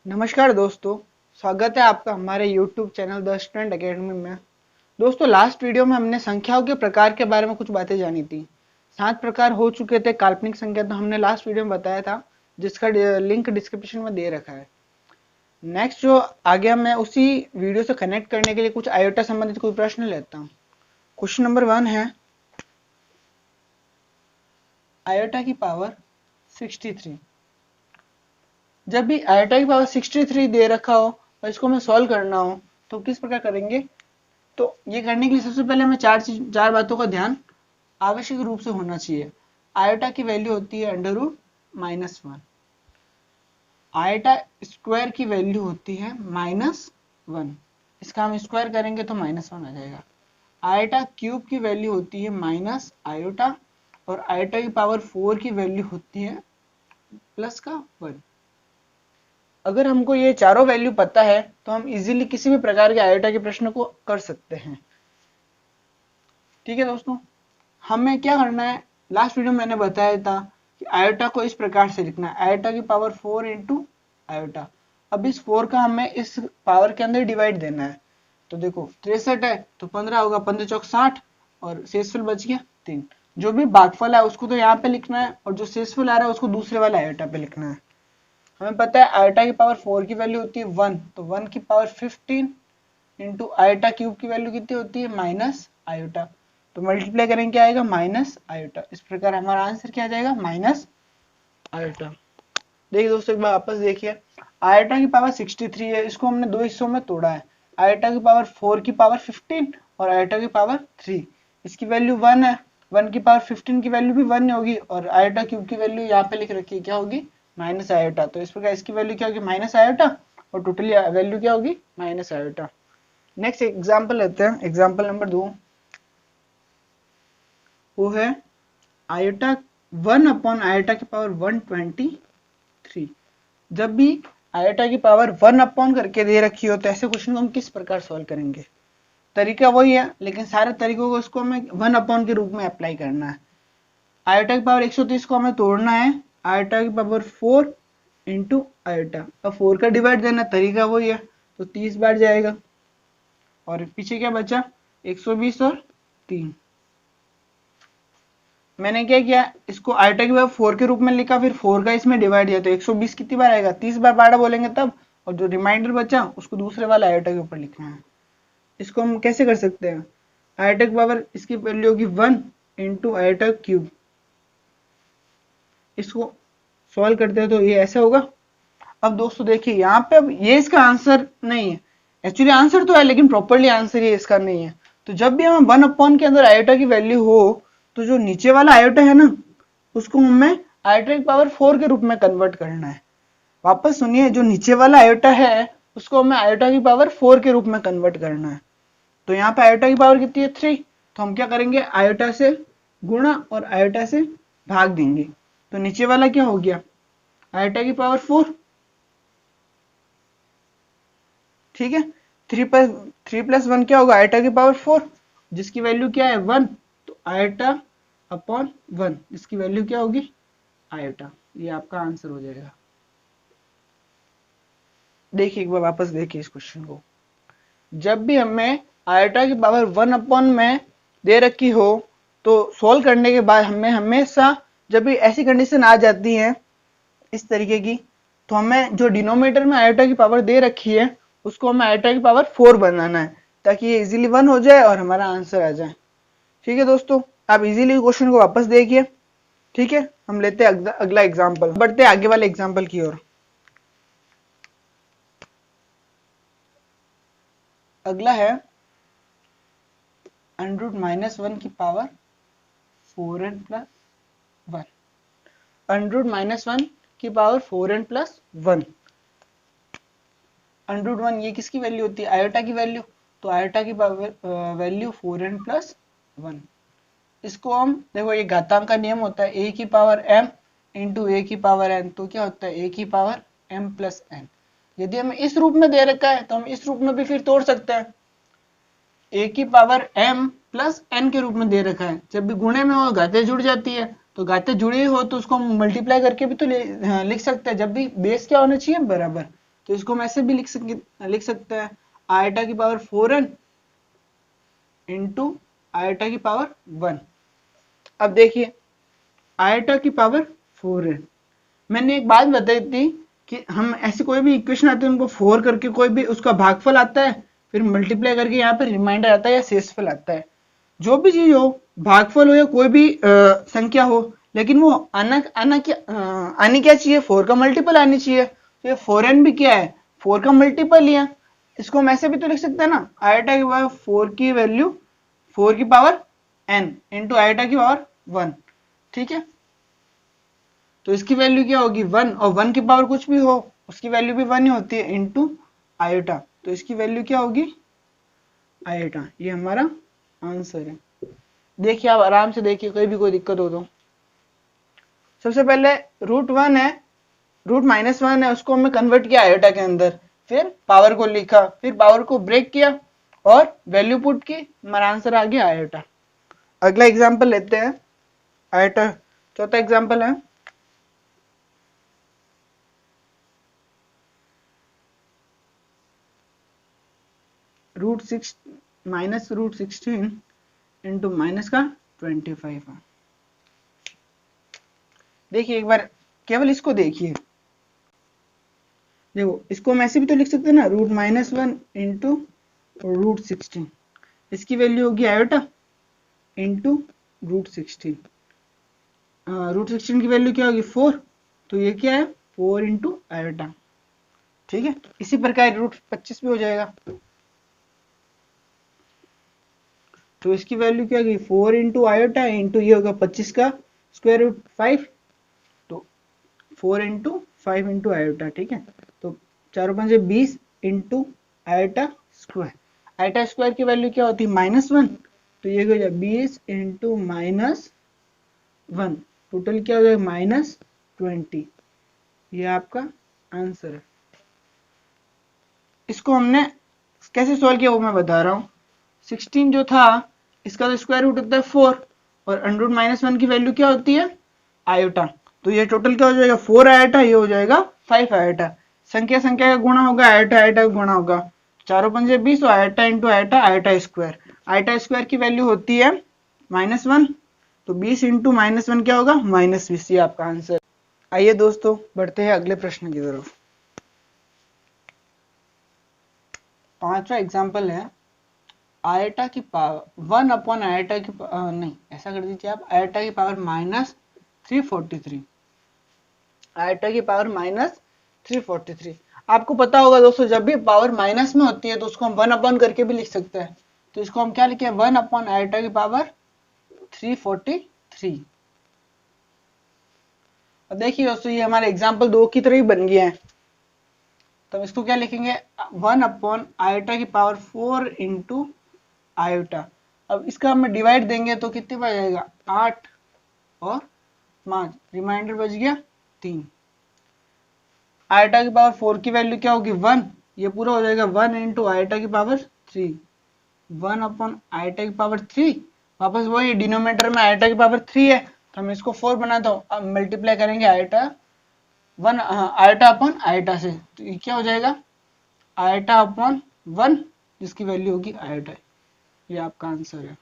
नमस्कार दोस्तों, स्वागत है आपका हमारे YouTube channel the student academy में। दोस्तों, लास्ट वीडियो में हमने संख्याओं के प्रकार के बारे में कुछ बातें जानी थी। 7 प्रकार हो चुके थे काल्पनिक संख्या, तो हमने लास्ट वीडियो में बताया था, जिसका लिंक डिस्क्रिप्शन में दे रखा है। नेक्स्ट जो आगे मैं उसी वीडियो से कनेक्ट करने के लिए कुछ आयोटा संबंधित कोई प्रश्न लेता हूँ। क्वेश्चन नंबर 1 है आयोटा की पावर 63। जब भी आयोटा की पावर 63 दे रखा हो और इसको हमें सॉल्व करना हो तो किस प्रकार करेंगे। तो ये करने के लिए सबसे पहले हमें चार बातों का ध्यान आवश्यक रूप से होना चाहिए। आयोटा की वैल्यू होती है √-1। आयोटा स्क्वायर की वैल्यू होती है -1। इसका हम स्क्वायर करेंगे तो -1 आ जाएगा। आयोटा क्यूब की वैल्यू होती है माइनस आयोटा, और आयोटा की पावर 4 की वैल्यू होती है +1। अगर हमको ये चारों वैल्यू पता है तो हम इजीली किसी भी प्रकार के आयोटा के प्रश्न को कर सकते हैं। ठीक है दोस्तों, हमें क्या करना है, लास्ट वीडियो में मैंने बताया था कि आयोटा को इस प्रकार से लिखना है, आयोटा की पावर 4 इंटू आयोटा। अब इस 4 का हमें इस पावर के अंदर डिवाइड देना है। तो देखो 63 है तो 15 होगा, 15 चौक 60 और शेषफल बच गया 3। जो भी भागफल है उसको तो यहाँ पे लिखना है, और जो शेषफल आ रहा है उसको दूसरे वाले आयोटा पे लिखना है। हमें पता है आयोटा की पावर 4 की वैल्यू होती है 1, तो 1 की पावर 15 इंटू आयोटा क्यूब की वैल्यू कितनी होती है माइनस आयोटा। तो मल्टीप्लाई करेंगे क्या आएगा माइनस आयोटा। इस प्रकार हमारा आंसर क्या आ जाएगा माइनस आयोटा। देखिए दोस्तों, एक बार वापस देखिए, आयोटा की पावर 63 है, इसको हमने दो हिस्सों में तोड़ा है। आयोटा की पावर 4 की पावर 15 और आयोटा की पावर 3। इसकी वैल्यू 1 है, 1 की पावर 15 की वैल्यू भी 1 होगी, और आयोटा क्यूब की वैल्यू यहाँ पे लिख रखी है, क्या होगी माइनस आयोटा। तो इस प्रकार इसकी वैल्यू क्या होगी माइनस आयोटा, और टोटली वैल्यू क्या होगी माइनस आयोटा। नेक्स्ट एग्जाम्पल लेते हैं, एग्जाम्पल नंबर 2, वो है आयोटा 1 अपॉन आयोटा की पावर 123। जब भी आयोटा की पावर 1 अपॉन करके दे रखी हो तो ऐसे क्वेश्चन को हम किस प्रकार सॉल्व करेंगे। तरीका वही है, लेकिन सारे तरीकों को उसको हमें 1 अपॉन के रूप में अप्लाई करना है। आयोटा की पावर 130 को हमें तोड़ना है, आयोटा की पावर 4 इंटू आयोटा। अब 4 का डिवाइड देना, तरीका वही है, तो 30 बार जाएगा, और पीछे क्या बचा 120 और 3। मैंने क्या किया, इसको आयोटा की पावर 4 के रूप में लिखा, फिर 4 का इसमें डिवाइड दिया, तो 120 कितनी बार आएगा 30 बार बारह बोलेंगे तब, और जो रिमाइंडर बचा उसको दूसरे वाले आयोटा के ऊपर लिखना है। इसको हम कैसे कर सकते हैं, आयोटा की पावर इसकी वैल्यू होगी 1 इंटू आयोटा क्यूब। इसको सॉल्व करते हैं तो ये ऐसा होगा। अब दोस्तों देखिए यहाँ पे, अब ये इसका आंसर नहीं है, एक्चुअली आंसर तो है लेकिन प्रॉपरली आंसर ये इसका नहीं है। तो जब भी हमें 1 अपॉन के अंदर आयोटा की वैल्यू हो तो जो नीचे वाला आयोटा है ना, उसको हमें आयोटा की पावर 4 के रूप में कन्वर्ट करना है। वापस सुनिए, जो नीचे वाला आयोटा है उसको हमें आयोटा की पावर 4 के रूप में कन्वर्ट करना है। तो यहाँ पे आयोटा की पावर कितनी है 3, तो हम क्या करेंगे आयोटा से गुणा और आयोटा से भाग देंगे। तो नीचे वाला क्या हो गया आयोटा की पावर 4, ठीक है। 3 + 1 क्या होगा आयोटा की पावर 4, जिसकी वैल्यू क्या है 1, तो आयोटा अपॉन 1 इसकी वैल्यू क्या होगी आयोटा। ये आपका आंसर हो जाएगा। देखिए एक बार वापस देखिए इस क्वेश्चन को, जब भी हमें आयोटा की पावर 1 अपॉन में दे रखी हो तो सॉल्व करने के बाद हमें हमेशा, जब भी ऐसी कंडीशन आ जाती है इस तरीके की, तो हमें जो डिनोमिनेटर में आयोटा की पावर दे रखी है उसको हमें आयोटा की पावर 4 बनाना है, ताकि ये इजीली 1 हो जाए और हमारा आंसर आ जाए। ठीक है दोस्तों, आप इजीली क्वेश्चन को वापस देखिए। ठीक है, हम लेते हैं अगला एग्जाम्पल, बढ़ते हैं आगे वाले एग्जाम्पल की ओर। अगला है √-1 की पावर 4n + 1। √-1 की पावर 4n + 1। √1 ये किसकी वैल्यू होती है आयोटा की वैल्यू, तो आयोटा की वैल्यू 4n + 1। इसको हम देखो, ये घातांक का नियम होता है a की पावर m इंटू a की पावर n, तो क्या होता है a की पावर m + n। यदि हमें इस रूप में दे रखा है तो हम इस रूप में भी फिर तोड़ सकते हैं। a की पावर m + n के रूप में दे रखा है, जब भी गुणे में हो घातें जुड़ जाती है, तो घातें जुड़ी हो तो उसको हम मल्टीप्लाई करके भी तो लिख सकते हैं, जब भी बेस क्या होना चाहिए बराबर। तो इसको हम ऐसे भी लिख सकते हैं आयोटा की पावर 4n इंटू आयोटा की पावर 1। अब देखिए आयोटा की पावर 4n, मैंने एक बात बताई थी कि हम ऐसे कोई भी इक्वेशन आते हैं उनको 4 करके कोई भी उसका भागफल आता है, फिर मल्टीप्लाई करके यहाँ पर रिमाइंडर आता है या शेषफल आता है। जो भी चीज हो, भागफल हो या कोई भी संख्या हो, लेकिन वो आनी क्या चाहिए, 4 का मल्टीपल आनी चाहिए। तो ये 4n भी क्या है, 4 का मल्टीपल ही है। इसको हम ऐसे भी तो लिख सकते हैं ना, आयोटा की पावर 4 की वैल्यू 4 की पावर n इंटू आयोटा की पावर 1। ठीक है, तो इसकी वैल्यू क्या होगी 1, और 1 की पावर कुछ भी हो उसकी वैल्यू भी 1 ही होती है इंटू आयोटा, तो इसकी वैल्यू क्या होगी आयोटा। ये हमारा आंसर है। देखिए आप आराम से देखिए, कहीं भी कोई दिक्कत हो तो सबसे पहले √1 है, √-1 है, उसको हमने कन्वर्ट किया आयोटा के अंदर, फिर पावर को लिखा, फिर पावर को ब्रेक किया और वैल्यू पुट की, हमारा आंसर आ गया आयोटा। अगला एग्जांपल लेते हैं आयोटा, चौथा एग्जांपल है -√16 इंटू माइनस का 25 है। देखिए एक बार केवल इसको देखिए, देखो इसको हम ऐसे भी तो लिख सकते हैं ना, √-1 इंटू √16, इसकी वैल्यू होगी आयोटा इंटू √16। √16 की वैल्यू क्या होगी 4, तो ये क्या है 4 इंटू आयोटा। ठीक है, इसी प्रकार √25 भी हो जाएगा, तो इसकी वैल्यू क्या होगी 4 इंटू आयोटा इंटू ये होगा 25 का स्क्वायर रूट 5, तो 4 इंटू 5 इंटू आयोटा। ठीक है, तो 4 5 20 into iota square, iota square की वैल्यू क्या होती है -1, तो ये हो जाएगा 20 इंटू -1, टोटल क्या हो जाएगा -20। ये आपका आंसर है। इसको हमने कैसे सॉल्व किया वो मैं बता रहा हूँ। 16 जो था इसका तो स्क्वायर रूट होता है 4, और √-1 की वैल्यू क्या होती है आयोटा, तो ये टोटल क्या हो जाएगा 4 आयोटा, ये हो जाएगा 5 आयोटा। संख्या संख्या का गुणा होगा, आयोटा आयोटा का गुणा होगा, 4 5 20, iota into iota, iota square, iota square की वैल्यू होती है -1, तो 20 इंटू -1 क्या होगा -20। ये आपका आंसर। आइए दोस्तों बढ़ते हैं अगले प्रश्न की तरफ। पांचवा एग्जाम्पल है आयोटा की पावर 1 अपॉन आयोटा की नहीं ऐसा कर दीजिए आप, आयोटा की पावर -343, आयोटा की पावर -343। आपको पता होगा दोस्तों, जब भी पावर माइनस में होती है तो उसको हम 1 अपॉन करके भी लिख सकते हैं, तो इसको हम क्या लिखे 1 अपॉन आयोटा की पावर 343। अब देखिए दोस्तों ये हमारे एग्जाम्पल 2 की तरह ही बन गया है, तो इसको क्या लिखेंगे 1 अपॉन आयोटा की पावर 4 इंटू आयोटा। अब इसका हम डिवाइड देंगे तो कितने बच जाएगा 8 और 5, रिमाइंडर बच गया 3। आयोटा की पावर 4 की वैल्यू क्या होगी 1, ये पूरा हो जाएगा 1 इंटू आयोटा की पावर 3, 1 अपॉन आयोटा की पावर 3, वापस वही डिनोमिनेटर में आयोटा की पावर 3 है तो हम इसको 4 बनाता हूँ, अब मल्टीप्लाई करेंगे आयोटा 1 आयोटा अपॉन आयोटा से, तो ये क्या हो जाएगा आयोटा अपॉन 1 जिसकी वैल्यू होगी आयोटा। ये आपका आंसर है।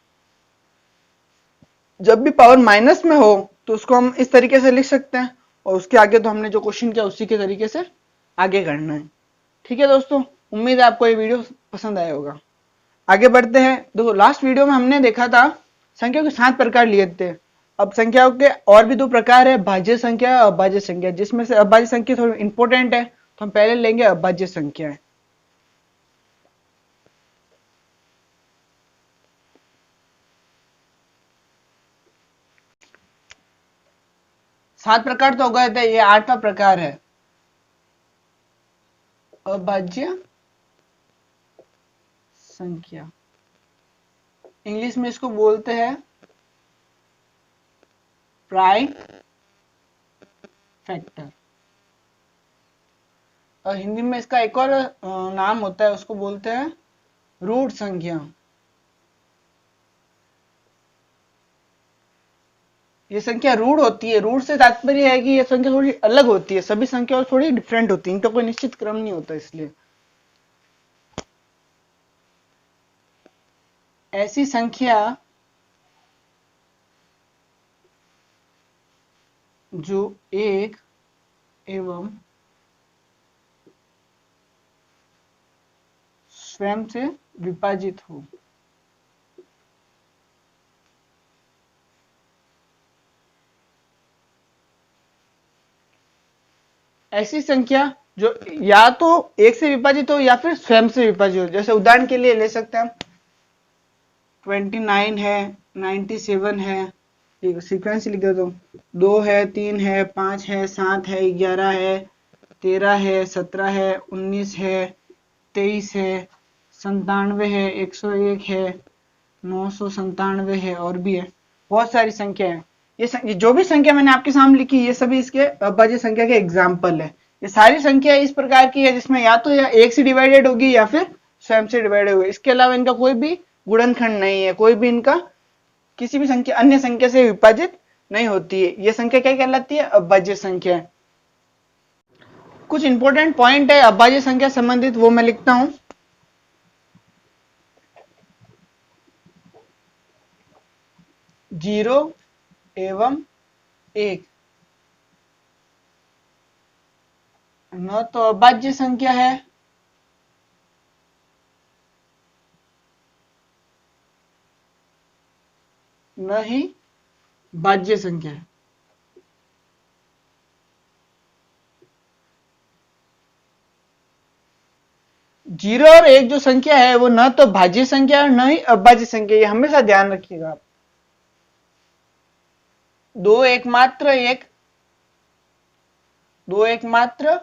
जब भी पावर माइनस में हो तो उसको हम इस तरीके से लिख सकते हैं, और उसके आगे तो हमने जो क्वेश्चन किया उसी के तरीके से आगे करना है। ठीक है दोस्तों, उम्मीद है आपको ये वीडियो पसंद आया होगा। आगे बढ़ते हैं। देखो लास्ट वीडियो में हमने देखा था संख्या के 7 प्रकार लिए थे, अब संख्याओं के और भी 2 प्रकार है, भाज्य संख्या और अभाज्य संख्या, जिसमें से अभाज्य संख्या थोड़ी इंपॉर्टेंट है तो हम पहले लेंगे अभाज्य संख्या। 7 प्रकार तो हो गए थे, ये 8वां प्रकार है अभाज्य संख्या। इंग्लिश में इसको बोलते हैं प्राइम फैक्टर, और हिंदी में इसका एक और नाम होता है, उसको बोलते हैं रूट संख्या। ये संख्या रूढ़ होती है। रूढ़ से तात्पर्य है कि ये संख्या थोड़ी अलग होती है, सभी संख्या थोड़ी डिफरेंट होती है, इनका कोई निश्चित क्रम नहीं होता। इसलिए ऐसी संख्या जो एक एवं स्वयं से विभाजित हो। ऐसी संख्या जो या तो एक से विभाजित हो या फिर स्वयं से विभाजित हो। जैसे उदाहरण के लिए ले सकते हैं हम 29 है, 97 है, सीक्वेंस लिख देता हूँ, 2 है, 3 है, 5 है, 7 है, 11 है, 13 है, 17 है, 19 है, 23 है, 97 है, 101 है, 997 है, और भी है, बहुत सारी संख्या है। ये जो भी संख्या मैंने आपके सामने लिखी, ये सभी इसके अभाज्य संख्या के एग्जाम्पल है। ये सारी संख्या इस प्रकार की है जिसमें या तो या एक से डिवाइडेड होगी या फिर स्वयं से डिवाइडेड होगी। इसके अलावा इनका कोई भी गुणनखंड नहीं है, कोई भी इनका किसी भी संख्या अन्य संख्या से विभाजित नहीं होती है। ये संख्या क्या कहलाती है? अभाज्य संख्या। कुछ इंपॉर्टेंट पॉइंट है अभाज्य संख्या संबंधित, वो मैं लिखता हूं। जीरो एवं एक न तो अभाज्य संख्या है न ही भाज्य संख्या है। जीरो और एक जो संख्या है वो न तो भाज्य संख्या है न ही अभाज्य संख्या, ये हमेशा ध्यान रखिएगा आप। दो एकमात्र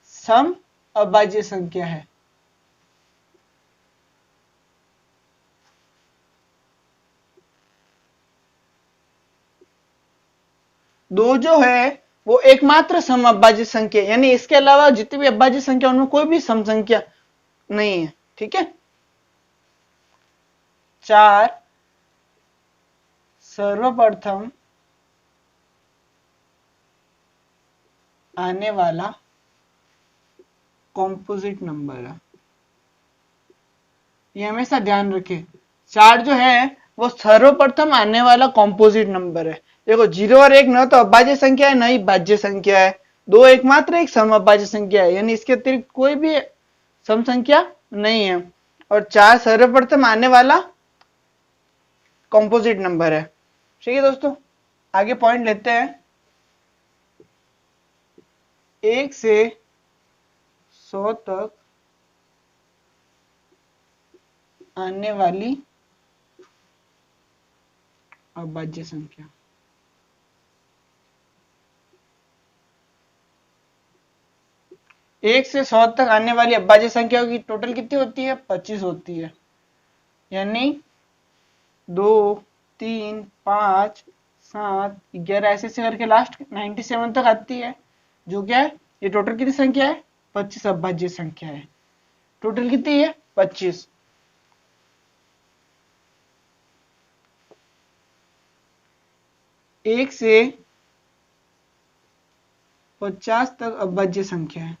सम अभाज्य संख्या है। दो जो है वो एकमात्र सम अभाज्य संख्या, यानी इसके अलावा जितनी भी अभाज्य संख्या उनमें कोई भी सम संख्या नहीं है। ठीक है। 4 सर्वप्रथम आने वाला कॉम्पोजिट नंबर है, ये हमेशा ध्यान रखें। 4 जो है वो सर्वप्रथम आने वाला कॉम्पोजिट नंबर है। देखो 0 और 1 न तो अभाज्य संख्या है न ही भाज्य संख्या है, दो एकमात्र एक सम अभाज्य संख्या है, यानी इसके अतिरिक्त कोई भी सम संख्या नहीं है। और 4 सर्वप्रथम आने वाला कॉम्पोजिट नंबर है। ठीक है दोस्तों, आगे पॉइंट लेते हैं। 1 से 100 तक आने वाली अभाज्य संख्या। एक से 100 तक आने वाली अभाज्य संख्या की टोटल कितनी होती है? 25 होती है। यानी 2, 3, 5, 7, 11 ऐसे से करके लास्ट 97 तक आती है, जो क्या है? ये टोटल कितनी संख्या है? 25 अभाज्य संख्या है। टोटल कितनी है? 25। एक से 50 तक अभाज्य संख्या है।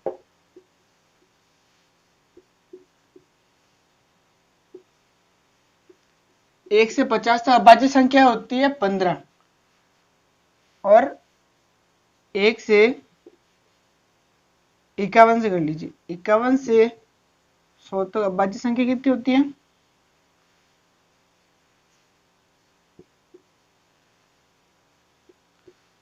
एक से 50 तक अभाज्य संख्या होती है 15, और 1 से 51 से कर लीजिए, 51 से 100 तक अभाज्य संख्या कितनी होती है?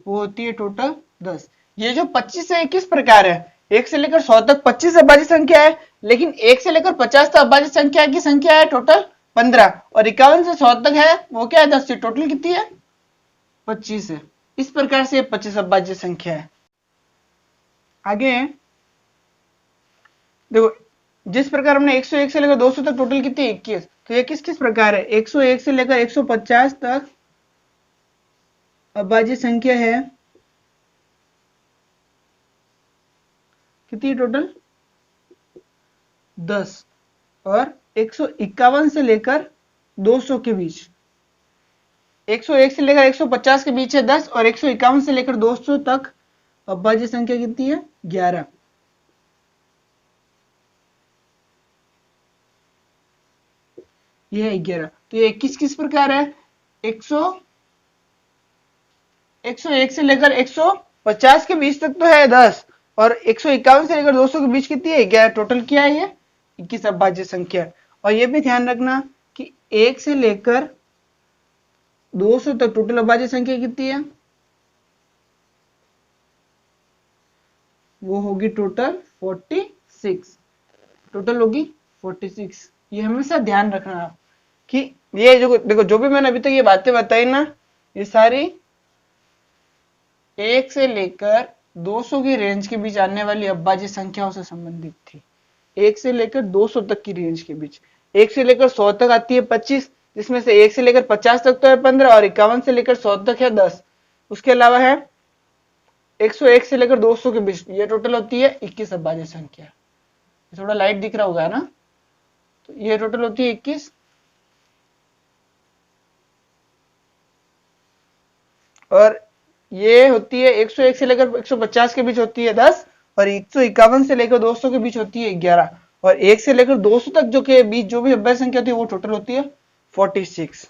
वो होती है टोटल 10। ये जो 25 है किस प्रकार है? 1 से लेकर 100 तक 25 अभाज्य संख्या है, लेकिन 1 से लेकर 50 तक अभाज्य संख्या की संख्या है टोटल 15, और 51 से 100 तक है वो क्या है? 10। से टोटल कितनी है? 25 है। इस प्रकार से 25 अभाज्य संख्या है। आगे देखो, जिस प्रकार हमने 101 से लेकर 200 तक टोटल कितनी? 21। तो ये किस प्रकार है? 101 से लेकर 150 तक अभाज्य संख्या है कितनी टोटल? 10। और 151 से लेकर 200 के बीच 101 से लेकर 150 के बीच है 10 और 151 से लेकर 200 तक अभाज्य संख्या कितनी है 11। ये है 11। तो ये 21 किस प्रकार है 101 से लेकर 150 के बीच तक तो है 10 और 151 से लेकर 200 के बीच कितनी है 11। टोटल क्या है ये 21 अभाज्य संख्या। और ये भी ध्यान रखना कि 1 से लेकर 200 तक टोटल अभाज्य संख्या कितनी है वो होगी टोटल 46। टोटल होगी 46। ये हमेशा ध्यान रखना आप कि ये जो देखो जो भी मैंने अभी तक ये बातें बताई ना ये सारी 1 से लेकर 200 की रेंज के बीच आने वाली अभाज्य संख्याओं से संबंधित थी। 1 से लेकर 200 तक की रेंज के बीच। 1 से लेकर 100 तक आती है 25, जिसमें से 1 से लेकर 50 तक तो है 15 और 51 से लेकर 100 तक है 10। उसके अलावा है 101 से लेकर 200 के बीच, ये टोटल होती है 21 अभाज्य संख्या। थोड़ा लाइट दिख रहा होगा ना, तो ये टोटल होती है 21। और ये होती है 101 से लेकर 150 के बीच होती है 10 और 151 से लेकर 200 के बीच होती है 11 और 1 से लेकर 200 तक जो के बीच जो भी अभाज्य संख्या होती है वो टोटल होती है 46।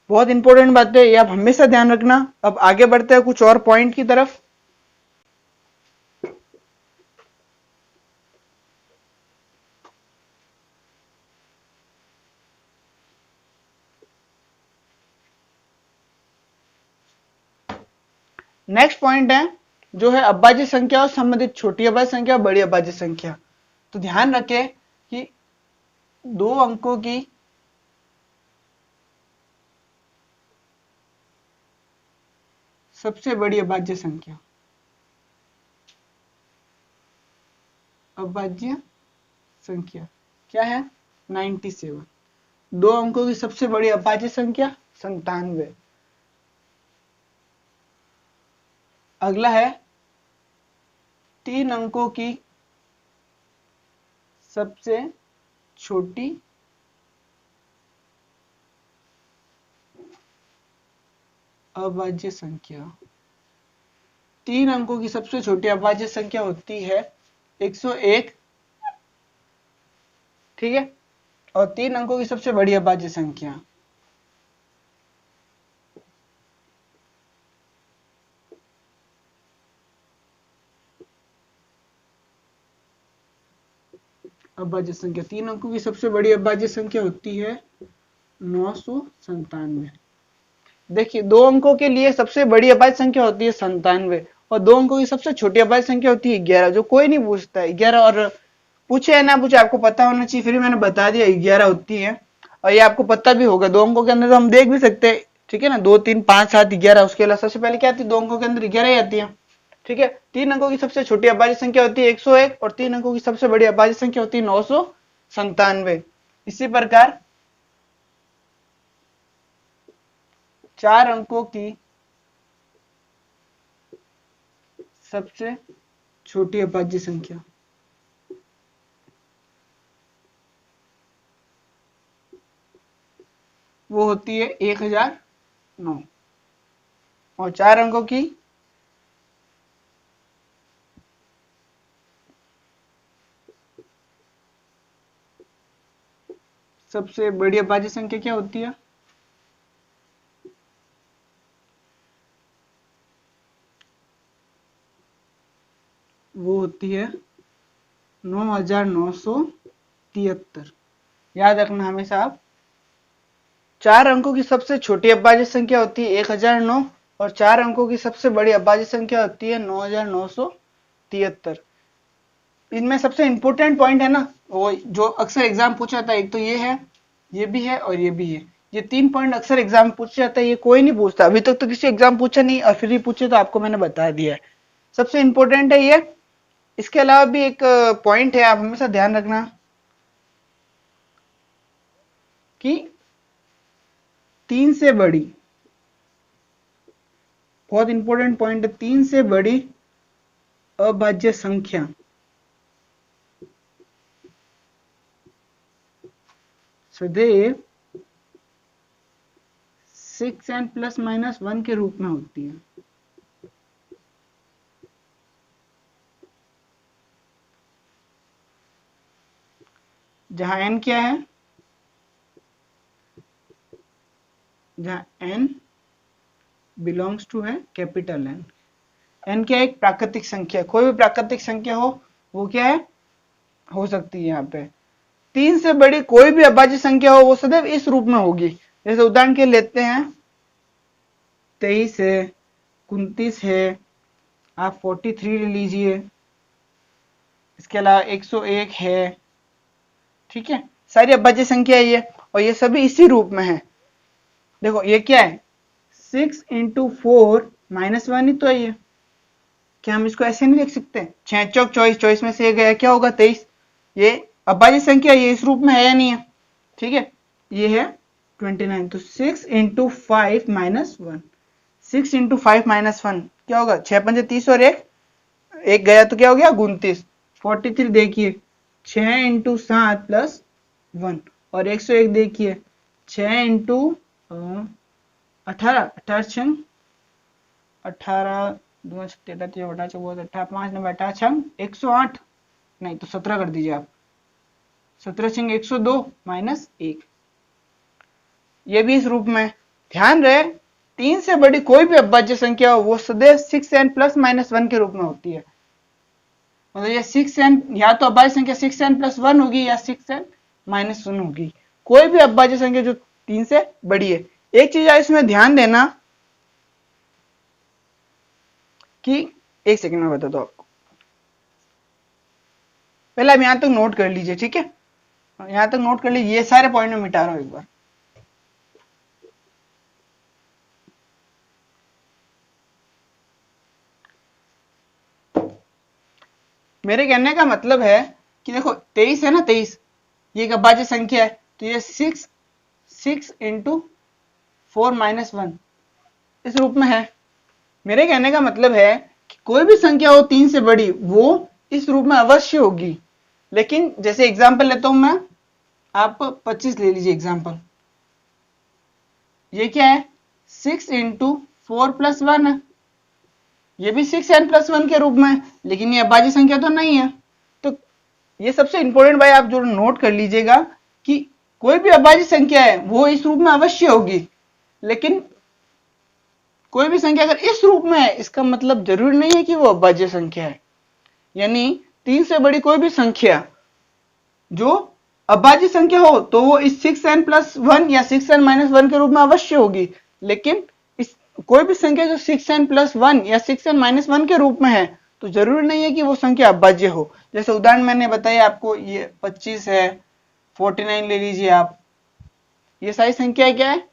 बहुत इंपॉर्टेंट बात है ये आप हमेशा ध्यान रखना। अब आगे बढ़ते हैं कुछ और पॉइंट की तरफ। नेक्स्ट पॉइंट है जो है अभाज्य संख्या और संबंधित छोटी अभाज्य संख्या और बड़ी अभाज्य संख्या। तो ध्यान रखें कि 2 अंकों की सबसे बड़ी अभाज्य संख्या अभाज्य संख्या क्या है 97। 2 अंकों की सबसे बड़ी अभाज्य संख्या 97। अगला है 3 अंकों की सबसे छोटी अभाज्य संख्या। 3 अंकों की सबसे छोटी अभाज्य संख्या होती है 101, ठीक है। और 3 अंकों की सबसे बड़ी अभाज्य संख्या अभाज्य संख्या 3 अंकों की सबसे बड़ी अभाज्य संख्या होती है 997। देखिए 2 अंकों के लिए सबसे बड़ी अभाज्य संख्या होती है 97 और 2 अंकों की सबसे छोटी अभाज्य संख्या होती है 11, जो कोई नहीं पूछता है 11। और पूछे या ना पूछे आपको पता होना चाहिए, फिर मैंने बता दिया 11 होती है और ये आपको पता भी होगा। 2 अंकों के अंदर तो हम देख भी सकते हैं, ठीक है ना, 2 3 5 7 11। उसके अलावा सबसे पहले क्या आती है 2 अंकों के अंदर 11 ही आती है, ठीक है। 3 अंकों की सबसे छोटी अभाज्य संख्या होती है 101 और 3 अंकों की सबसे बड़ी अभाज्य संख्या होती है 997। इसी प्रकार 4 अंकों की सबसे छोटी अभाज्य संख्या वो होती है 1009 और 4 अंकों की सबसे बड़ी अभाज्य संख्या क्या होती है वो होती है 9973। याद रखना हमेशा आप। 4 अंकों की सबसे छोटी अभाज्य संख्या होती है 1009 और 4 अंकों की सबसे बड़ी अभाज्य संख्या होती है 9973। इनमें सबसे इंपॉर्टेंट पॉइंट है ना वो जो अक्सर एग्जाम पूछा था, एक तो ये है, ये भी है और ये भी है। ये 3 पॉइंट अक्सर एग्जाम पूछा जाता है, ये कोई नहीं पूछता। अभी तक तो किसी एग्जाम पूछा नहीं और फिर ही पूछे तो आपको मैंने बता दिया है। सबसे इंपॉर्टेंट है ये। इसके अलावा भी एक पॉइंट है, आप हमेशा ध्यान रखना कि 3 से बड़ी, बहुत इंपॉर्टेंट पॉइंट है, 3 से बड़ी अभाज्य संख्या सदैव 6n प्लस माइनस 1 के रूप में होती है। जहां n क्या है, जहां n बिलोंग्स टू है कैपिटल N। n क्या है, एक प्राकृतिक संख्या, कोई भी प्राकृतिक संख्या हो वो क्या है, हो सकती है। यहाँ पे 3 से बड़ी कोई भी अभाज्य संख्या हो वो सदैव इस रूप में होगी। जैसे उदाहरण के लेते हैं 23 है, 29 है, आप 43 ले लीजिए, इसके अलावा 101 है, ठीक है, सारी अभाज्य संख्या है ये, और ये सभी इसी रूप में है। देखो ये क्या है, 6 इंटू 4 माइनस 1 ही तो है ये, क्या हम इसको ऐसे नहीं लिख सकते, 6 चौक 24, 24 में से ये गया क्या होगा 23। ये अभाज्य संख्या ये इस रूप में है या नहीं है, ठीक है, ये है 29। तो 6 इंटू 5 माइनस 1, 6 इंटू 5 माइनस 1 क्या होगा, 6 पंजे 30 और एक गया तो क्या हो गया 29। 43 देखिए 6 इंटू 7 प्लस 1, और 101 देखिए 6 इंटू 18, 18 18 2 तेरह 18 14 18 5 9 18 छंग 108, नहीं तो 17 कर दीजिए आप, 17 छंग 102 माइनस 1, ये भी इस रूप में। ध्यान रहे 3 से बड़ी कोई भी अभाज्य संख्या हो वो सदैव 6n प्लस माइनस 1 के रूप में होती है। मतलब ये 6n या तो अभाज्य संख्या 6n प्लस 1 होगी या 6n माइनस 1 होगी, कोई भी अभाज्य संख्या जो 3 से बड़ी है। एक चीज आप इसमें ध्यान देना कि, एक सेकंड में बताता हूं आपको, पहले आप यहां तक नोट कर लीजिए, ठीक है, यहां तक नोट कर लीजिए, ये सारे पॉइंट में मिटा रहा हूं एक बार। मेरे कहने का मतलब है कि देखो 23 है ना, 23 ये एक अभाज्य संख्या है, तो ये 6 इंटू 4 माइनस 1 इस रूप में है। मेरे कहने का मतलब है कि कोई भी संख्या हो 3 से बड़ी वो इस रूप में अवश्य होगी। लेकिन जैसे एग्जांपल लेता हूं मैं, आप 25 ले लीजिए एग्जांपल, ये क्या है 6 इंटू 4 प्लस 1 है, ये भी 6n प्लस 1 के रूप में है, लेकिन ये अभाज्य संख्या तो नहीं है। तो ये सबसे इंपॉर्टेंट भाई आप जो नोट कर लीजिएगा कि कोई भी अभाज्य संख्या है वो इस रूप में अवश्य होगी, लेकिन कोई भी संख्या अगर इस रूप में है इसका मतलब जरूरी नहीं है कि वो अभाज्य संख्या है। यानी 3 से बड़ी कोई भी संख्या जो अभाज्य संख्या हो तो वो इस 6n प्लस 1 या 6n माइनस 1 के रूप में अवश्य होगी, लेकिन इस कोई भी संख्या जो 6n प्लस 1 या 6n माइनस 1 के रूप में है तो जरूरी नहीं है कि वो संख्या अभाज्य हो। जैसे उदाहरण मैंने बताया आपको, ये 25 है, 49 ले लीजिए आप, ये सारी संख्या क्या है,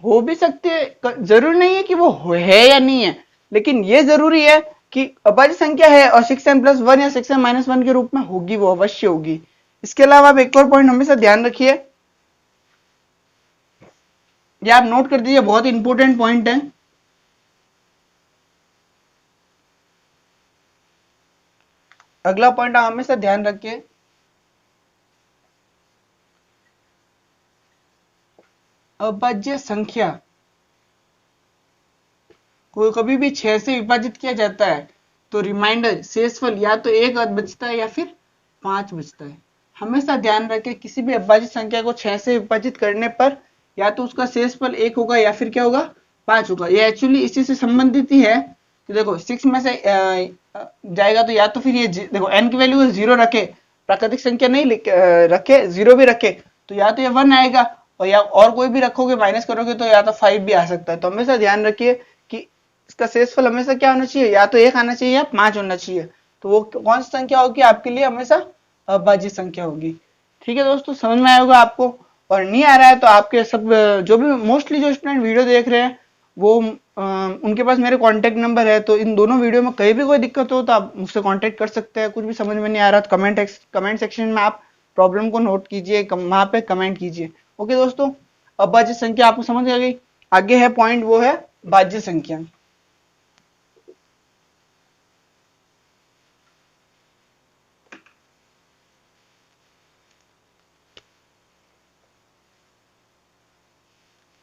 हो भी सकती है, जरूरी नहीं है कि वो है या नहीं है, लेकिन ये जरूरी है कि अभाज्य संख्या है और 6n प्लस 1 या 6n माइनस 1 के रूप में होगी, वो अवश्य होगी। इसके अलावा आप एक और पॉइंट हमेशा ध्यान रखिए, ये आप नोट कर दीजिए, बहुत इंपॉर्टेंट पॉइंट है। अगला पॉइंट आप हमेशा ध्यान रखिए, अभाज्य संख्या को कभी भी 6 से विभाजित किया जाता है तो रिमाइंडर शेषफल या तो 1 बचता है या फिर 5 बचता है। हमेशा ध्यान रखें किसी भी अभाज्य संख्या को 6 से विभाजित करने पर या तो उसका शेषफल 1 होगा या फिर क्या होगा 5 होगा। ये एक्चुअली इसी से संबंधित ही है कि देखो 6 में से जाएगा तो या तो फिर ये देखो n की वैल्यू 0 रखे, प्राकृतिक संख्या नहीं रखे, 0 भी रखे तो या तो ये 1 आएगा, और या और कोई भी रखोगे माइनस करोगे तो या तो 5 भी आ सकता है। तो हमेशा ध्यान रखिए कि इसका शेषफल हमेशा क्या होना चाहिए, या तो 1 आना चाहिए या 5 होना चाहिए। तो वो कौन सी संख्या होगी आपके लिए, हमेशा अभाज्य संख्या होगी। ठीक है दोस्तों, समझ में आया होगा आपको, और नहीं आ रहा है तो आपके सब जो भी मोस्टली जो स्टूडेंट वीडियो देख रहे हैं वो उनके पास मेरे कांटेक्ट नंबर है, तो इन दोनों वीडियो में कहीं भी कोई दिक्कत हो तो आप मुझसे कांटेक्ट कर सकते हैं। कुछ भी समझ में नहीं आ रहा तो कमेंट सेक्शन में आप प्रॉब्लम को नोट कीजिए, वहां पे कमेंट कीजिए। ओके दोस्तों, अभाज्य संख्या आपको समझ आ गई। आगे है पॉइंट, वो है भाज्य संख्या।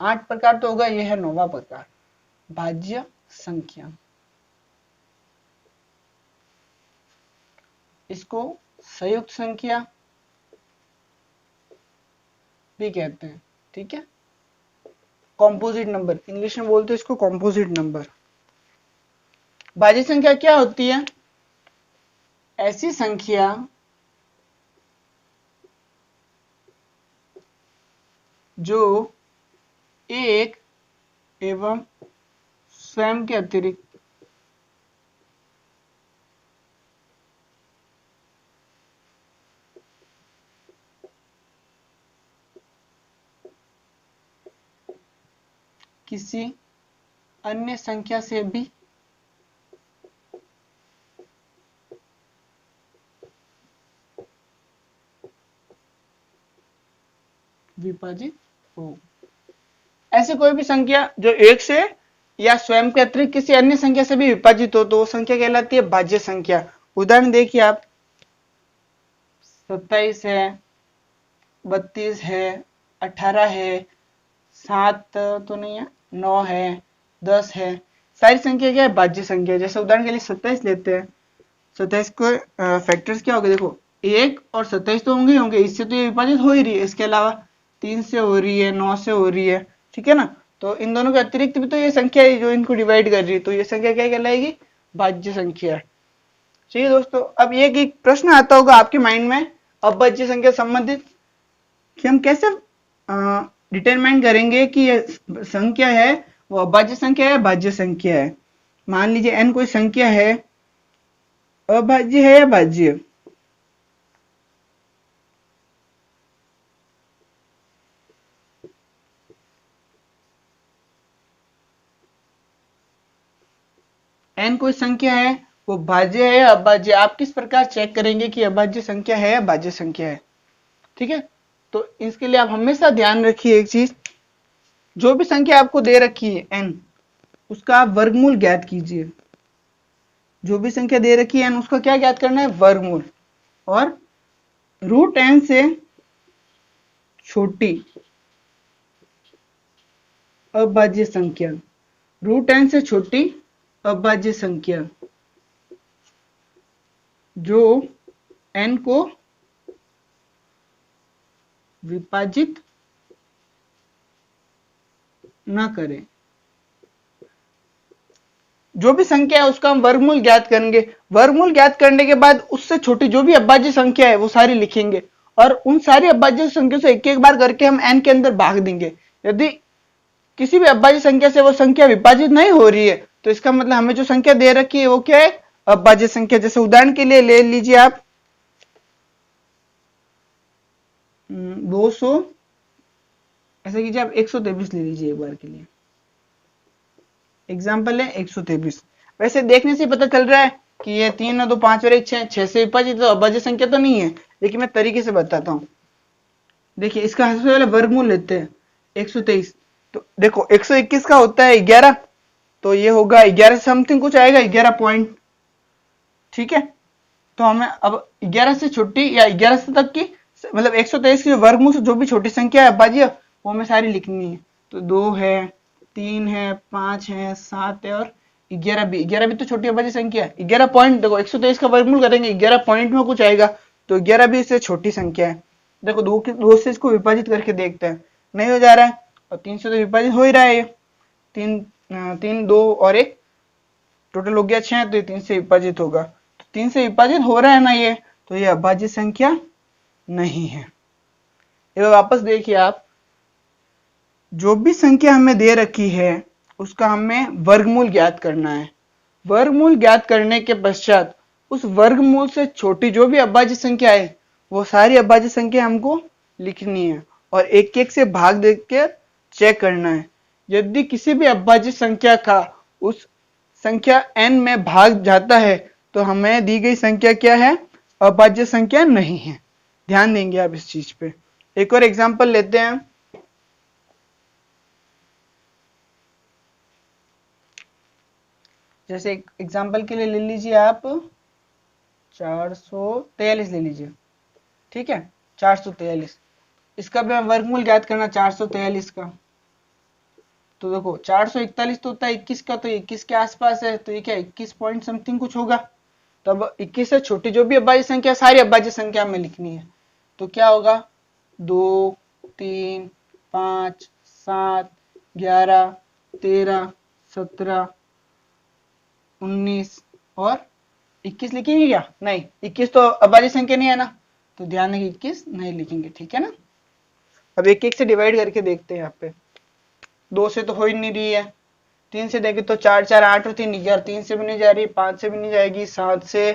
8 प्रकार तो होगा, यह है 9वां प्रकार, भाज्य संख्या। इसको संयुक्त संख्या भी कहते हैं, ठीक है। कॉम्पोजिट नंबर, इंग्लिश में बोलते हैं इसको कॉम्पोजिट नंबर। भाज्य संख्या क्या होती है? ऐसी संख्या जो एक एवं स्वयं के अतिरिक्त किसी अन्य संख्या से भी विभाजित हो। ऐसे कोई भी संख्या जो एक से या स्वयं के अतिरिक्त किसी अन्य संख्या से भी विभाजित हो तो वो संख्या कहलाती है भाज्य संख्या। उदाहरण देखिए आप, 27 है, 32 है, 18 है, 7 तो नहीं है, 9 है, 10 है, सारी संख्या क्या है? भाज्य संख्या। जैसे उदाहरण के लिए 27 लेते हैं, 27 को फैक्टर्स क्या हो गए? देखो 1 और 27 तो होंगे होंगे, इससे तो ये विभाजित हो ही रही है, इसके अलावा 3 से हो रही है, 9 से हो रही है, ठीक है ना। तो इन दोनों के अतिरिक्त भी तो ये संख्या है जो इनको डिवाइड कर रही है, तो ये संख्या क्या कहलाएगी? भाज्य संख्या। ठीक है दोस्तों, अब ये एक प्रश्न आता होगा आपके माइंड में अभाज्य संख्या संबंधित कि हम कैसे डिटरमाइन करेंगे कि ये संख्या है वो अभाज्य संख्या है, भाज्य संख्या है। मान लीजिए n कोई संख्या है, अभाज्य है या भाज्य? n कोई संख्या है, वो भाज्य है या अभाज्य? आप किस प्रकार चेक करेंगे कि अभाज्य संख्या है या भाज्य संख्या है? ठीक है, तो इसके लिए आप हमेशा ध्यान रखिए एक चीज, जो भी संख्या आपको दे रखी है n, उसका आप वर्गमूल ज्ञात कीजिए। जो भी संख्या दे रखी है n, उसका क्या ज्ञात करना है? वर्गमूल। और रूट n से छोटी अभाज्य संख्या, रूट n से छोटी अभाज्य संख्या जो n को विभाजित न करे, जो भी संख्या है उसका हम वर्गमूल ज्ञात करेंगे। वर्गमूल ज्ञात करने के बाद उससे छोटी जो भी अभाज्य संख्या है वो सारी लिखेंगे और उन सारी अभाज्य संख्या से एक एक बार करके हम n के अंदर भाग देंगे। यदि किसी भी अभाज्य संख्या से वो संख्या विभाजित नहीं हो रही है तो इसका मतलब हमें जो संख्या दे रखी है वो क्या है? अभाज्य संख्या। जैसे उदाहरण के लिए ले लीजिए आप 200, ऐसा कीजिए आप 123 ले लीजिए एक बार के लिए, एग्जाम्पल है 123। वैसे देखने से पता चल रहा है कि ये 3 और 2 5 और 1 6 से विभाजित, तो अभाज्य संख्या तो नहीं है, लेकिन मैं तरीके से बताता हूँ। देखिए इसका सबसे पहले वर्गमूल लेते हैं 123, तो देखो 121 का होता है 11, तो ये होगा 11 समथिंग कुछ आएगा, 11 पॉइंट, ठीक है। तो हमें अब 11 से छोटी या 11 से तक की, मतलब 123 की वर्गमूल से जो भी छोटी संख्या है अभाज्य वो हमें सारी लिखनी है। तो 2 है, 3 है, 5 है, 7 है और 11 भी। 11 भी तो छोटी अभाज्य संख्या है। 11 पॉइंट, देखो 123 का वर्गमूल करेंगे 11 पॉइंट में कुछ आएगा, तो 11 भी इससे छोटी संख्या है। देखो दो से इसको विभाजित करके देखते हैं, नहीं हो जा रहा है, और 3 से तो विभाजित हो ही रहा है, ये 3 2 और 1 टोटल हो गया 6, तो ये 3 से विभाजित होगा। तो 3 से विभाजित हो रहा है ना ये, तो ये अभाज्य संख्या नहीं है। ये वापस देखिए आप, जो भी संख्या हमें दे रखी है उसका हमें वर्गमूल ज्ञात करना है। वर्गमूल ज्ञात करने के पश्चात उस वर्गमूल से छोटी जो भी अभाज्य संख्या है वो सारी अभाज्य संख्या हमको लिखनी है और एक एक से भाग देकर चेक करना है। यदि किसी भी अभाज्य संख्या का उस संख्या n में भाग जाता है तो हमें दी गई संख्या क्या है? अभाज्य संख्या नहीं है। ध्यान देंगे आप इस चीज पे। एक और एग्जांपल लेते हैं, जैसे एग्जांपल के लिए ले लीजिए आप 443 ले लीजिए, ठीक है, 443। इसका भी हम वर्गमूल ज्ञात करना 443 का, तो देखो 441 तो होता है 21 का, तो 21 के आसपास है, तो ये क्या 21 पॉइंट समथिंग कुछ होगा। तो अब 21 से छोटी जो भी अभाज्य संख्या, सारी अभाज्य संख्या हमें लिखनी है। तो क्या होगा 2, 3, 5, 7, 11, 13, 17, 19 और 21 लिखेंगे क्या? नहीं, 21 तो अभाज्य संख्या नहीं है ना, तो ध्यान देंगे 21 नहीं लिखेंगे, ठीक है ना। अब एक एक से डिवाइड करके देखते हैं। यहाँ पे 2 से तो हो ही नहीं रही है, 3 से देखें तो 4 4 8 और 3 11, 3 से भी नहीं जा रही, 5 से भी नहीं जाएगी, 7 से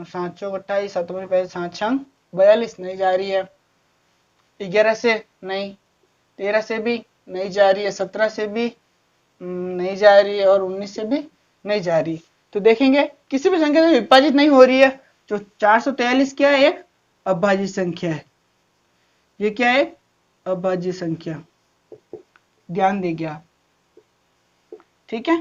7 चौक 28, 7 पहले 7 छंग 42 नहीं जा रही है, 11 से नहीं, 13 से भी नहीं जा रही है, 17 से भी नहीं जा रही है और 19 से भी नहीं जा रही। तो देखेंगे किसी भी संख्या से विभाजित नहीं हो रही है। जो 443 क्या है? एक अभाज्य संख्या है। ये क्या है? अभाज्य संख्या। ध्यान देंगे आप, ठीक है।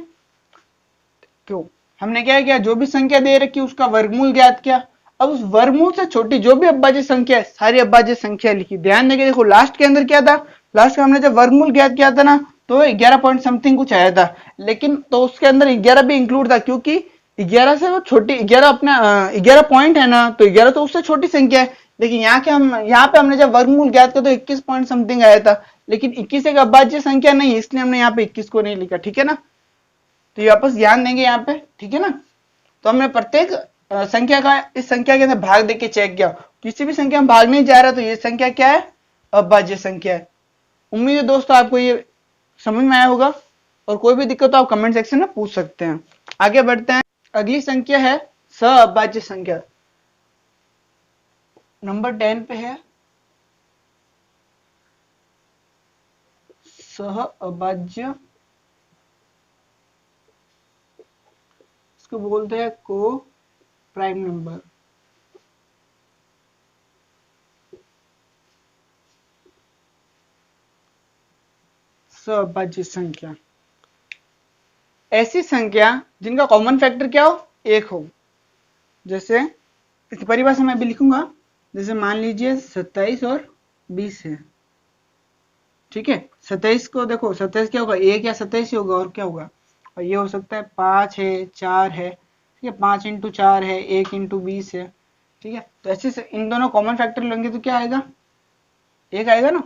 क्यों? हमने क्या किया, जो भी संख्या दे रखी उसका वर्गमूल ज्ञात किया। अब उस वर्गमूल से छोटी जो भी अभाज्य संख्या है, सारी अभाज्य संख्या लिखी। ध्यान देंगे, देखो लास्ट के अंदर क्या था, लास्ट का हमने जब वर्गमूल ज्ञात किया था ना, तो 11 पॉइंट समथिंग कुछ आया था, लेकिन तो उसके अंदर 11 भी इंक्लूड था, क्योंकि 11 से वो छोटी 11 अपना 11 पॉइंट है ना, तो 11 तो उससे छोटी संख्या है। लेकिन यहाँ पे हमने जब वर्गमूल ज्ञात किया तो 21 पॉइंट समथिंग आया था, लेकिन 21 एक अभाज्य संख्या नहीं है, इसलिए हमने यहाँ पे 21 को नहीं लिखा, ठीक है ना। तो ये वापस ध्यान देंगे यहाँ पे, ठीक है ना। तो हमने प्रत्येक संख्या का इस संख्या के अंदर भाग देके चेक किया, किसी भी संख्या में भाग नहीं जा रहा, तो ये संख्या क्या है? अभाज्य संख्या है। उम्मीद है दोस्तों आपको ये समझ में आया होगा, और कोई भी दिक्कत तो आप कमेंट सेक्शन में पूछ सकते हैं। आगे बढ़ते हैं। अगली संख्या है सहअभाज्य संख्या, नंबर 10 पे है सहअभाज्य, इसको बोलते हैं को प्राइम नंबर। सहअभाज्य संख्या ऐसी संख्या जिनका कॉमन फैक्टर क्या हो? 1 हो। जैसे इस परिभाषा में भी लिखूंगा, जैसे मान लीजिए 27 और 20 है, ठीक है। 27 को देखो, 27 क्या होगा? 1 या 27 ही होगा, और क्या होगा? और ये हो सकता है 5 है, 4 है, ठीक है, 5 इंटू 4 है, 1 इंटू 20 है, ठीक है। तो ऐसे से इन दोनों कॉमन फैक्टर लेंगे तो क्या आएगा? 1 आएगा ना,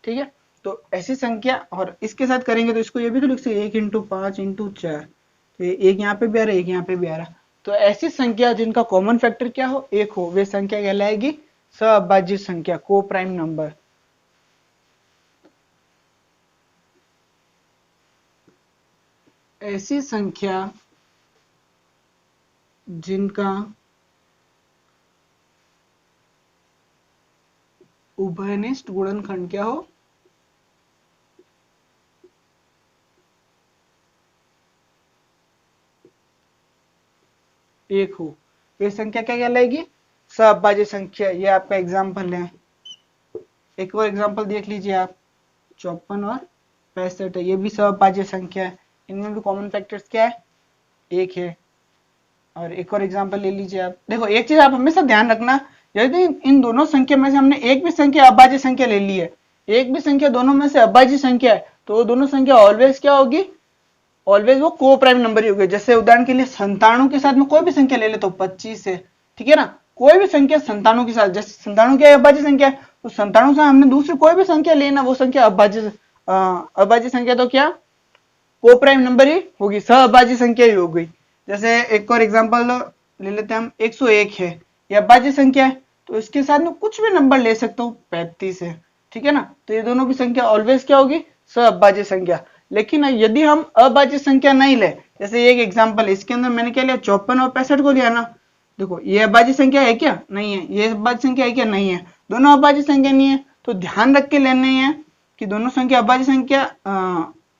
ठीक है। तो ऐसी संख्या, और इसके साथ करेंगे तो इसको ये भी तो लिख सकते 1 इंटू 5 इंटू 4, तो एक यहाँ पे भी आ रहा है, एक यहाँ पे भी आ रहा है। तो ऐसी संख्या जिनका कॉमन फैक्टर क्या हो? 1 हो, वे संख्या कहलाएगी सहअभाज्य संख्या, को प्राइम नंबर। ऐसी संख्या जिनका उभयनिष्ठ गुणनखंड क्या हो? 1 हो, वे संख्या क्या कहलाएगी? सहअभाज्य संख्या। ये आपका एग्जाम्पल है। एक और एग्जाम्पल देख लीजिए आप, 54 और 65 है, ये भी सहअभाज्य संख्या है। इनमें भी कॉमन फैक्टर्स क्या है? 1 है। और एक और एग्जाम्पल ले लीजिए आप। देखो एक चीज आप हमेशा ध्यान रखना, यदि इन दोनों संख्या में से हमने एक भी संख्या अभाज्य संख्या ले ली है, एक भी संख्या दोनों में से अभाज्य संख्या है, तो दोनों संख्या ऑलवेज क्या होगी? ऑलवेज वो को प्राइम नंबर ही होगी। जैसे उदाहरण के लिए 97 के साथ में कोई भी संख्या ले ले तो 25 है, ठीक है ना। कोई भी संख्या 97 के साथ, जैसे 97 क्या अभाज्य संख्या है, तो 97 से हमने दूसरी कोई भी संख्या लेना, वो संख्या अभाज्य संख्या तो क्या को प्राइम नंबर ही होगी, सहअभाज्य संख्या ही हो गई। जैसे एक और एग्जांपल ले लेते हैं हम, 101 है, ये अभाज्य संख्या है, तो इसके साथ में कुछ भी नंबर ले सकता हूँ, 35 है, ठीक है ना। तो ये दोनों भी संख्या ऑलवेज क्या होगी? सहअभाज्य संख्या। लेकिन यदि हम अभाज्य संख्या नहीं ले, जैसे एक एग्जांपल है, इसके अंदर मैंने क्या लिया? 54 और 65 को लिया ना। देखो ये अभाज्य संख्या है क्या? नहीं है। ये अभाज्य संख्या है क्या? नहीं है। दोनों अभाज्य संख्या नहीं है, तो ध्यान रख के लेने हैं कि दोनों संख्या अभाज्य संख्या,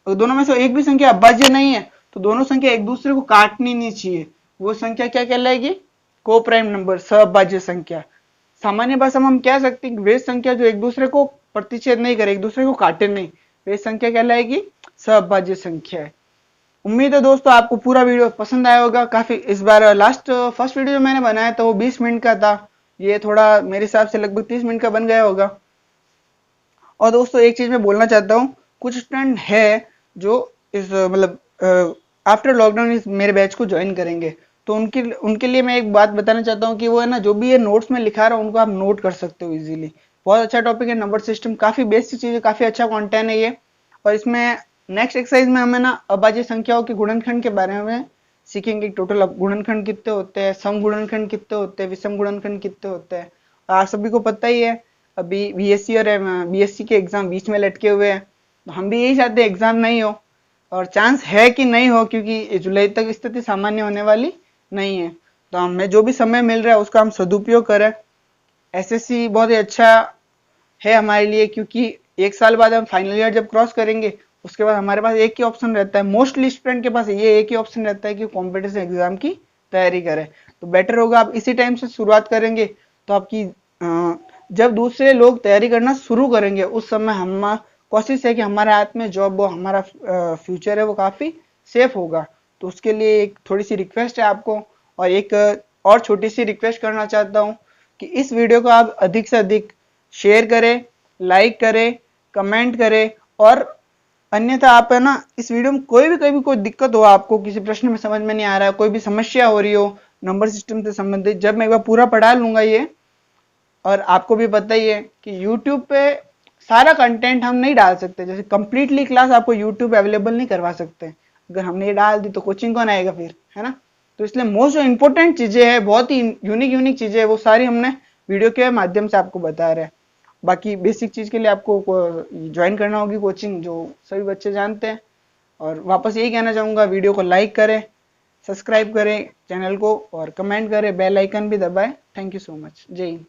दोनों में से एक भी संख्या अभाज्य नहीं है, तो दोनों संख्या एक दूसरे को काटनी नहीं चाहिए। वो संख्या क्या कहलाएगी? को प्राइम नंबर, सहअभाज्य संख्या। सामान्य भाषा में हम कह सकते हैं वे संख्या जो एक दूसरे को प्रतिच्छेद नहीं करे, एक दूसरे को काटे नहीं, वे संख्या कहलाएगी सहअभाज्य संख्या है। उम्मीद है दोस्तों आपको पूरा वीडियो पसंद आया होगा। काफी इस बार फर्स्ट वीडियो जो मैंने बनाया था वो 20 मिनट का था, ये थोड़ा मेरे हिसाब से लगभग 30 मिनट का बन गया होगा। और दोस्तों एक चीज मैं बोलना चाहता हूँ, कुछ स्टूडेंट है जो इस मतलब आफ्टर लॉकडाउन इस मेरे बैच को ज्वाइन करेंगे, तो उनके उनके लिए मैं एक बात बताना चाहता हूँ कि वो है ना, जो भी ये नोट्स में लिखा रहा हूँ उनको आप नोट कर सकते हो इजीली। बहुत अच्छा टॉपिक है नंबर सिस्टम, काफी बेसिक चीज है, काफी अच्छा कंटेंट है ये। और इसमें नेक्स्ट एक्सरसाइज में हमें ना अभाज्य संख्याओं के गुणनखंड के बारे में सीखेंगे। टोटल गुणनखंड कितने होते हैं, सम गुणनखंड कितने होते हैं, विषम गुणनखंड कितने होते हैं। आप सभी को पता ही है, अभी बीएससी और बीएससी के एग्जाम बीच में लटके हुए हैं, तो हम भी यही चाहते हैं एग्जाम नहीं हो, और चांस है कि नहीं हो, क्योंकि जुलाई तक स्थिति सामान्य होने वाली नहीं है। तो हमें जो भी समय मिल रहा है उसका हम सदुपयोग करें। एसएससी बहुत ही अच्छा है हमारे लिए, क्योंकि एक साल बाद हम फाइनल ईयर जब क्रॉस करेंगे उसके बाद हमारे पास एक ही ऑप्शन रहता है, मोस्टली स्टूडेंट के पास ये एक ही ऑप्शन रहता है कि कॉम्पिटिशन एग्जाम की तैयारी करें। तो बेटर होगा आप इसी टाइम से शुरुआत करेंगे, तो आपकी जब दूसरे लोग तैयारी करना शुरू करेंगे उस समय हम कोशिश है कि हमारे हाथ में जॉब हो, हमारा फ्यूचर है वो काफी सेफ होगा। तो उसके लिए एक थोड़ी सी रिक्वेस्ट है आपको, और एक और छोटी सी रिक्वेस्ट करना चाहता हूँ कि इस वीडियो को आप अधिक से अधिक शेयर करें, लाइक करें, कमेंट करें। और अन्यथा आप है ना, इस वीडियो में कभी कोई दिक्कत हो, आपको किसी प्रश्न में समझ में नहीं आ रहा है, कोई भी समस्या हो रही हो नंबर सिस्टम से संबंधित, जब मैं एक बार पूरा पढ़ा लूंगा ये, और आपको भी पता ही है कि YouTube पे सारा कंटेंट हम नहीं डाल सकते, जैसे कंप्लीटली क्लास आपको YouTube अवेलेबल नहीं करवा सकते। अगर हमने ये डाल दी तो कोचिंग कौन आएगा फिर, है ना। तो इसलिए मोस्ट जो इंपॉर्टेंट चीजें हैं, बहुत ही यूनिक चीजें हैं, वो सारी हमने वीडियो के माध्यम से आपको बता रहे हैं। बाकी बेसिक चीज के लिए आपको ज्वाइन करना होगी कोचिंग, जो सभी बच्चे जानते हैं। और वापस यही कहना चाहूंगा, वीडियो को लाइक करें, सब्सक्राइब करें चैनल को, और कमेंट करें, बेल आइकन भी दबाएं। Thank you so much. जय हिंद।